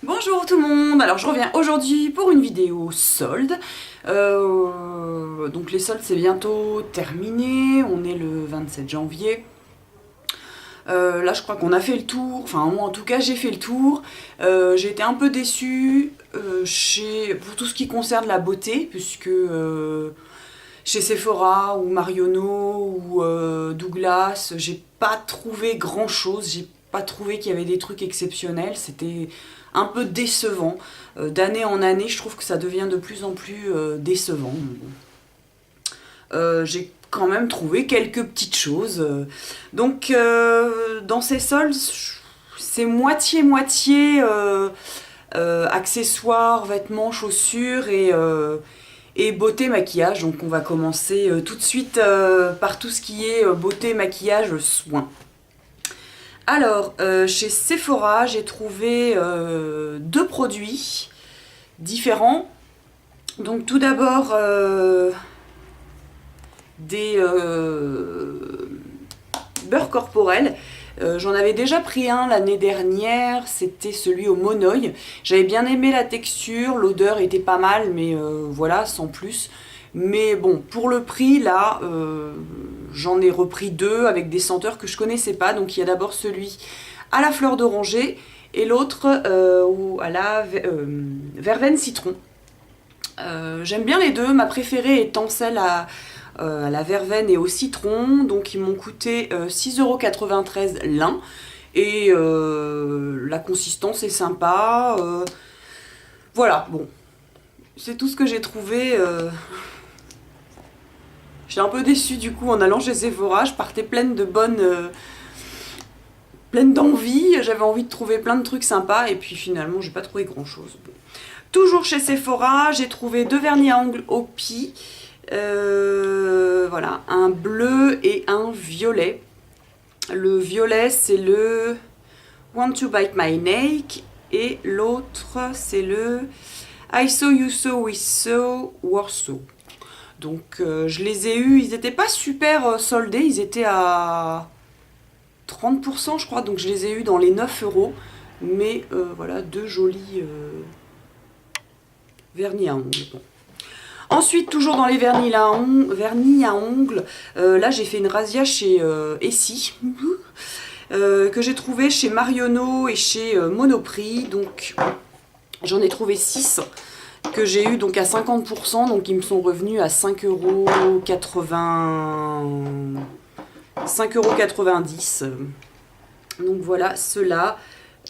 Bonjour tout le monde, alors je reviens aujourd'hui pour une vidéo solde. Donc les soldes c'est bientôt terminé, on est le 27 janvier. Là je crois qu'on a fait le tour, enfin moi en tout cas j'ai fait le tour. J'ai été un peu déçue pour tout ce qui concerne la beauté, puisque chez Sephora ou Marionneau ou Douglas, j'ai pas trouvé grand chose, j'ai pas trouvé qu'il y avait des trucs exceptionnels, c'était un peu décevant. D'année en année, je trouve que ça devient de plus en plus décevant. J'ai quand même trouvé quelques petites choses. Donc dans ces soldes, c'est moitié-moitié accessoires, vêtements, chaussures et beauté, maquillage. Donc on va commencer tout de suite par tout ce qui est beauté, maquillage, soins. Alors, chez Sephora, j'ai trouvé deux produits différents. Donc tout d'abord, des beurres corporels. J'en avais déjà pris un l'année dernière, c'était celui au monoï. J'avais bien aimé la texture, l'odeur était pas mal, mais voilà, sans plus. Mais bon, pour le prix, là, j'en ai repris deux avec des senteurs que je connaissais pas. Donc il y a d'abord celui à la fleur d'oranger et l'autre à la verveine citron. J'aime bien les deux, ma préférée étant celle à la verveine et au citron. Donc ils m'ont coûté 6,93 € l'un. Et la consistance est sympa. Voilà, bon. C'est tout ce que j'ai trouvé. J'étais un peu déçue du coup en allant chez Sephora. Je partais pleine de pleine d'envie. J'avais envie de trouver plein de trucs sympas. Et puis finalement, j'ai pas trouvé grand chose. Bon. Toujours chez Sephora, j'ai trouvé deux vernis à ongles Opi. Voilà, un bleu et un violet. Le violet, c'est le Want to Bite My Neck. Et l'autre, c'est le I Saw You So We So Warsaw. Donc je les ai eus, ils n'étaient pas super soldés, ils étaient à 30% je crois, donc je les ai eus dans les 9 €. Mais voilà, deux jolis vernis à ongles. Bon. Ensuite, toujours dans les vernis à ongles, là j'ai fait une razzia chez Essie, que j'ai trouvé chez Marionneau et chez Monoprix. Donc j'en ai trouvé 6 que j'ai eu donc à 50%, donc ils me sont revenus à 5,90 €. Donc voilà, ceux-là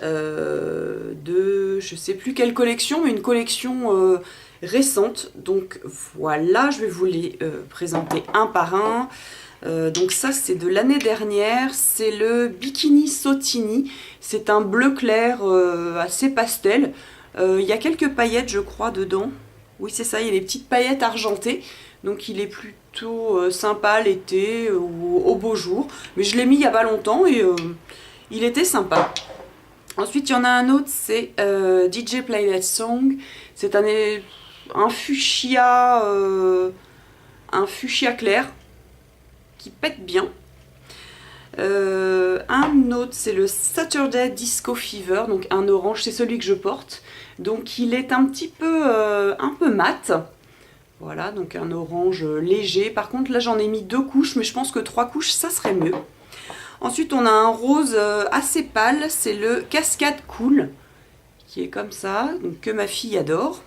de je sais plus quelle collection, mais une collection récente. Donc voilà, je vais vous les présenter un par un. Donc ça c'est de l'année dernière, c'est le Bikini Sotini, c'est un bleu clair assez pastel. Il y a quelques paillettes je crois dedans, oui c'est ça, il y a des petites paillettes argentées, donc il est plutôt sympa l'été ou au beau jour, mais je l'ai mis il n'y a pas longtemps et il était sympa. Ensuite il y en a un autre, c'est DJ Play That Song, c'est un fuchsia clair qui pète bien. Un autre c'est le Saturday Disco Fever, donc un orange, c'est celui que je porte, donc il est un peu mat. Voilà, donc un orange léger. Par contre là j'en ai mis 2 couches, mais je pense que 3 couches ça serait mieux. Ensuite on a un rose assez pâle, c'est le Cascade Cool, qui est comme ça, donc que ma fille adore.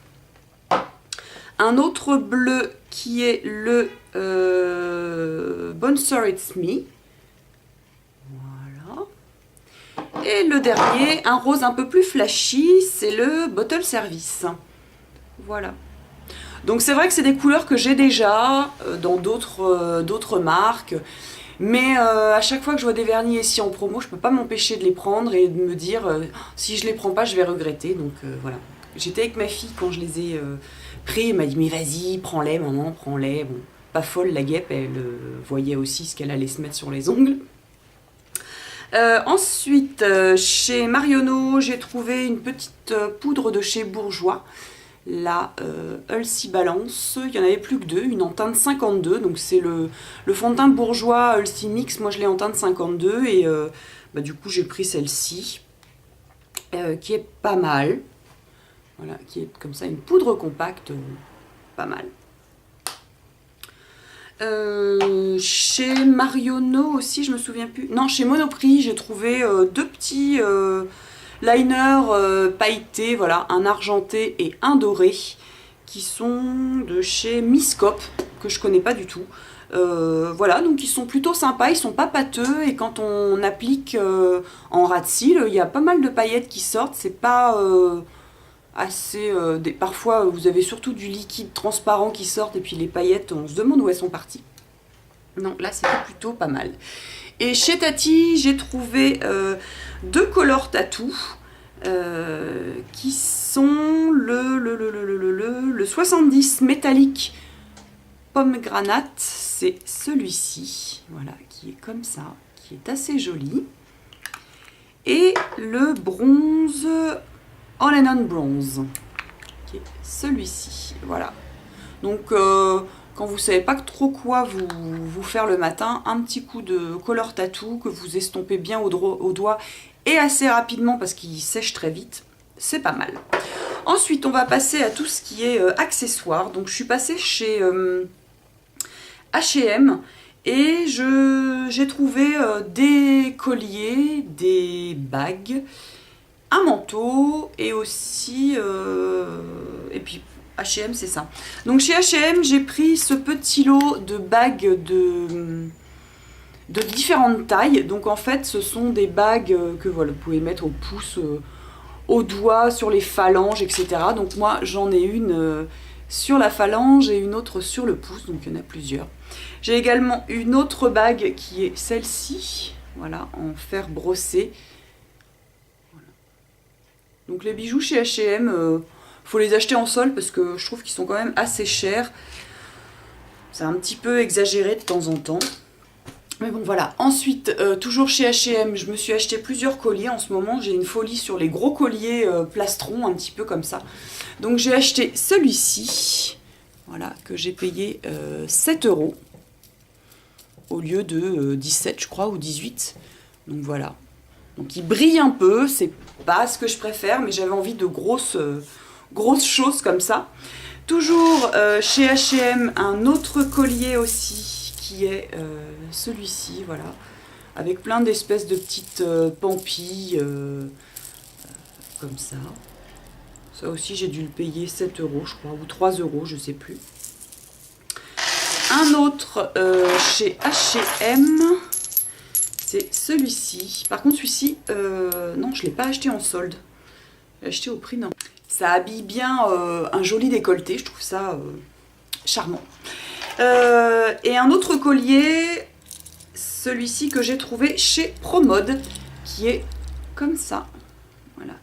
Un autre bleu qui est le Bouncer It's Me. Et le dernier, un rose un peu plus flashy, c'est le Bottle Service. Voilà. Donc c'est vrai que c'est des couleurs que j'ai déjà dans d'autres marques. Mais à chaque fois que je vois des vernis ici en promo, je peux pas m'empêcher de les prendre et de me dire si je les prends pas, je vais regretter. Donc voilà. J'étais avec ma fille quand je les ai pris. Elle m'a dit mais vas-y, prends-les maman, prends-les. Bon, pas folle la guêpe, elle voyait aussi ce qu'elle allait se mettre sur les ongles. Ensuite, chez Marionneau, j'ai trouvé une petite poudre de chez Bourjois, la Ulcy Balance. Il n'y en avait plus que deux, une en teinte 52, donc c'est le fond de teint Bourjois Ulcy Mix. Moi je l'ai en teinte 52 et du coup j'ai pris celle-ci, qui est pas mal. Voilà, qui est comme ça une poudre compacte, pas mal. Chez Marionneau aussi, je me souviens plus. Non, chez Monoprix, j'ai trouvé deux petits liners pailletés, voilà, un argenté et un doré, qui sont de chez Miscop, que je connais pas du tout. Voilà, donc ils sont plutôt sympas, ils sont pas pâteux, et quand on applique en ras de cils, il y a pas mal de paillettes qui sortent, c'est pas assez... parfois vous avez surtout du liquide transparent qui sort, et puis les paillettes, on se demande où elles sont parties. Non, là c'était plutôt pas mal. Et chez Tati, j'ai trouvé deux color tattoo qui sont le 70 métallique pomme granate, c'est celui-ci, voilà, qui est comme ça, qui est assez joli. Et le bronze All and On Bronze, qui est celui-ci, voilà. Donc quand vous savez pas trop quoi vous faire le matin, un petit coup de color tattoo que vous estompez bien au doigt et assez rapidement parce qu'il sèche très vite, c'est pas mal. Ensuite, on va passer à tout ce qui est accessoires. Donc je suis passée chez H&M et j'ai trouvé des colliers, des bagues, un manteau et aussi et puis H&M, c'est ça. Donc chez H&M, j'ai pris ce petit lot de bagues de différentes tailles. Donc en fait, ce sont des bagues que voilà, vous pouvez mettre au pouce, au doigt, sur les phalanges, etc. Donc moi, j'en ai une sur la phalange et une autre sur le pouce, donc il y en a plusieurs. J'ai également une autre bague qui est celle-ci, voilà, en fer brossé. Voilà. Donc les bijoux chez H&M, faut les acheter en solde parce que je trouve qu'ils sont quand même assez chers. C'est un petit peu exagéré de temps en temps. Mais bon voilà, ensuite, toujours chez H&M, je me suis acheté plusieurs colliers. En ce moment, j'ai une folie sur les gros colliers plastron, un petit peu comme ça. Donc j'ai acheté celui-ci, voilà, que j'ai payé 7 € au lieu de 17, je crois, ou 18. Donc voilà. Donc il brille un peu, c'est pas ce que je préfère, mais j'avais envie de grosses choses comme ça. Toujours chez H&M, un autre collier aussi, qui est celui-ci, voilà, avec plein d'espèces de petites pampilles, comme ça. Ça aussi, j'ai dû le payer 7 €, je crois, ou 3 €, je sais plus. Un autre chez H&M, c'est celui-ci. Par contre, celui-ci, non, je ne l'ai pas acheté en solde. Je l'ai acheté au prix, non. Ça habille bien un joli décolleté, je trouve ça charmant. Et un autre collier, celui-ci que j'ai trouvé chez Promode, qui est comme ça, voilà,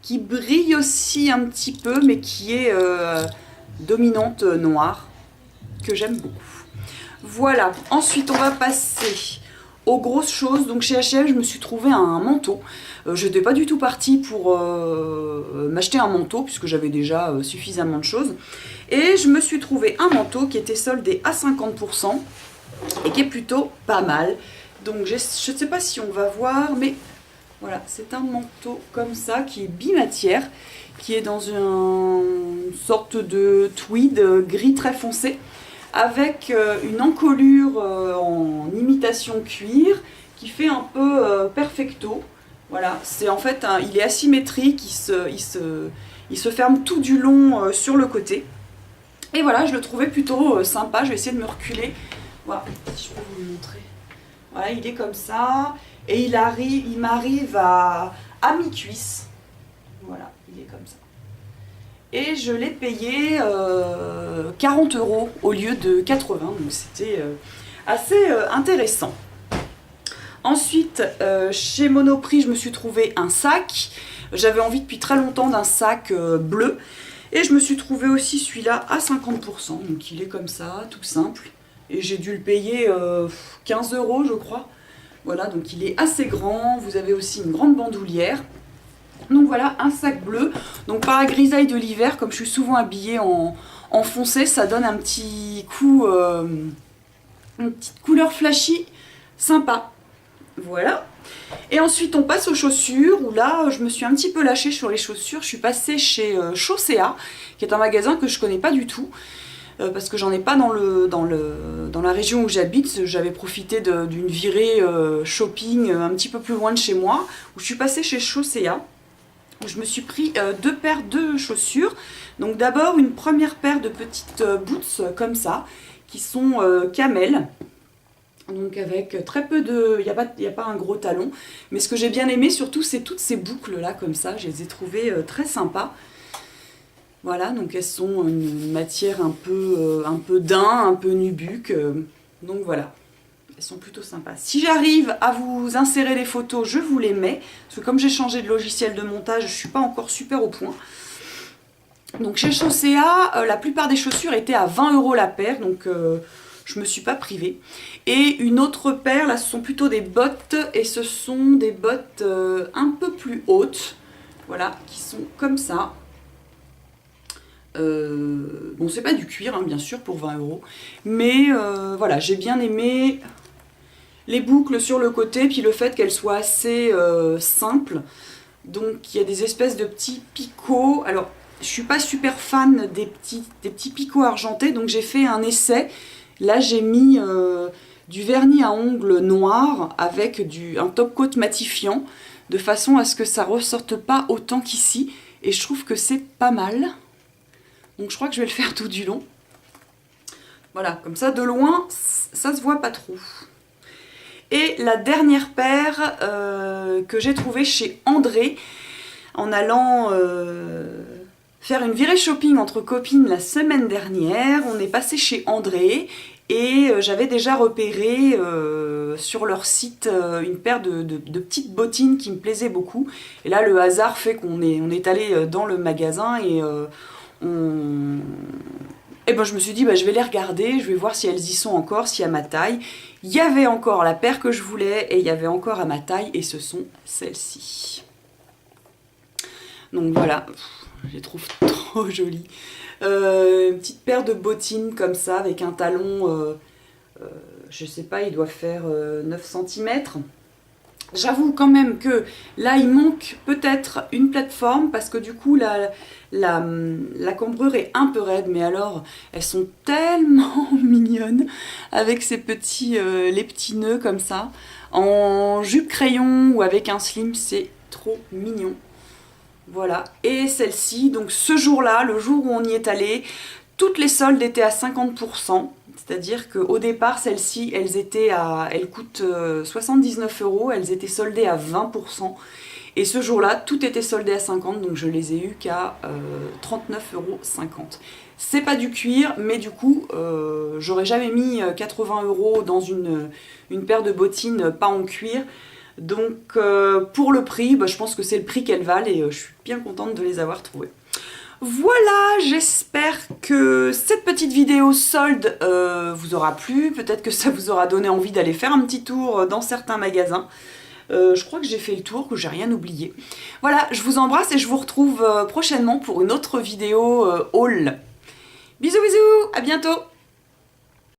qui brille aussi un petit peu, mais qui est dominante noire, que j'aime beaucoup. Voilà, ensuite on va passer aux grosses choses. Donc chez H&M, je me suis trouvé un manteau. Je n'étais pas du tout partie pour m'acheter un manteau, puisque j'avais déjà suffisamment de choses. Et je me suis trouvé un manteau qui était soldé à 50% et qui est plutôt pas mal. Donc je ne sais pas si on va voir, mais voilà, c'est un manteau comme ça qui est bimatière, qui est dans une sorte de tweed gris très foncé, avec une encolure en imitation cuir qui fait un peu perfecto. Voilà, c'est en fait il est asymétrique, il se ferme tout du long sur le côté. Et voilà, je le trouvais plutôt sympa. Je vais essayer de me reculer. Voilà, si je peux vous le montrer. Voilà, il est comme ça. Et il m'arrive à mi-cuisse. Voilà, il est comme ça. Et je l'ai payé 40 € au lieu de 80. Donc c'était assez intéressant. Ensuite, chez Monoprix, je me suis trouvé un sac. J'avais envie depuis très longtemps d'un sac bleu. Et je me suis trouvé aussi celui-là à 50%. Donc il est comme ça, tout simple. Et j'ai dû le payer 15 € je crois. Voilà, donc il est assez grand. Vous avez aussi une grande bandoulière. Donc voilà, un sac bleu. Donc par la grisaille de l'hiver, comme je suis souvent habillée en foncé, ça donne un petit coup, une petite couleur flashy, sympa. Voilà. Et ensuite on passe aux chaussures, où là je me suis un petit peu lâchée sur les chaussures. Je suis passée chez Chaussea, qui est un magasin que je connais pas du tout, parce que j'en ai pas dans la région où j'habite. J'avais profité d'une virée shopping un petit peu plus loin de chez moi, où je suis passée chez Chaussea, où je me suis pris deux paires de chaussures. Donc d'abord une première paire de petites boots comme ça, qui sont camel. Donc avec très peu de... Il n'y a pas un gros talon. Mais ce que j'ai bien aimé surtout, c'est toutes ces boucles là comme ça. Je les ai trouvées très sympas. Voilà, donc elles sont une matière un peu daim, un peu nubuck. Donc voilà, elles sont plutôt sympas. Si j'arrive à vous insérer les photos, je vous les mets. Parce que comme j'ai changé de logiciel de montage, je ne suis pas encore super au point. Donc chez Chaussea, la plupart des chaussures étaient à 20 € la paire. Donc... je me suis pas privée. Et une autre paire, là ce sont plutôt des bottes, et ce sont des bottes un peu plus hautes, voilà, qui sont comme ça. Bon, c'est pas du cuir, hein, bien sûr, pour 20 €, mais voilà, j'ai bien aimé les boucles sur le côté, puis le fait qu'elles soient assez simples. Donc il y a des espèces de petits picots. Alors, je suis pas super fan des petits picots argentés, donc j'ai fait un essai. Là, j'ai mis du vernis à ongles noir avec un top coat matifiant, de façon à ce que ça ressorte pas autant qu'ici. Et je trouve que c'est pas mal. Donc je crois que je vais le faire tout du long. Voilà, comme ça, de loin, ça se voit pas trop. Et la dernière paire que j'ai trouvée chez André, en allant... faire une virée shopping entre copines la semaine dernière. On est passé chez André et j'avais déjà repéré sur leur site une paire de petites bottines qui me plaisaient beaucoup. Et là, le hasard fait qu'on est allé dans le magasin et je me suis dit, je vais les regarder, je vais voir si elles y sont encore, si à ma taille. Il y avait encore la paire que je voulais et il y avait encore à ma taille, et ce sont celles-ci. Donc voilà. Je les trouve trop jolies. Une petite paire de bottines comme ça, avec un talon, je sais pas, il doit faire 9 cm. J'avoue quand même que là, il manque peut-être une plateforme, parce que du coup, la cambrure est un peu raide, mais alors, elles sont tellement mignonnes, avec ces les petits nœuds comme ça. En jupe crayon ou avec un slim, c'est trop mignon. Voilà, et celle-ci, donc ce jour-là, le jour où on y est allé, toutes les soldes étaient à 50%, c'est-à-dire qu'au départ, celles-ci, elles coûtent 79 €, elles étaient soldées à 20%, et ce jour-là, tout était soldé à 50%, donc je les ai eues qu'à 39,50 €. C'est pas du cuir, mais du coup, j'aurais jamais mis 80 € dans une paire de bottines pas en cuir. Donc pour le prix, je pense que c'est le prix qu'elles valent, et je suis bien contente de les avoir trouvées. Voilà, j'espère que cette petite vidéo solde vous aura plu. Peut-être que ça vous aura donné envie d'aller faire un petit tour dans certains magasins. Je crois que j'ai fait le tour, que j'ai rien oublié. Voilà, je vous embrasse et je vous retrouve prochainement pour une autre vidéo haul. Bisous bisous, à bientôt.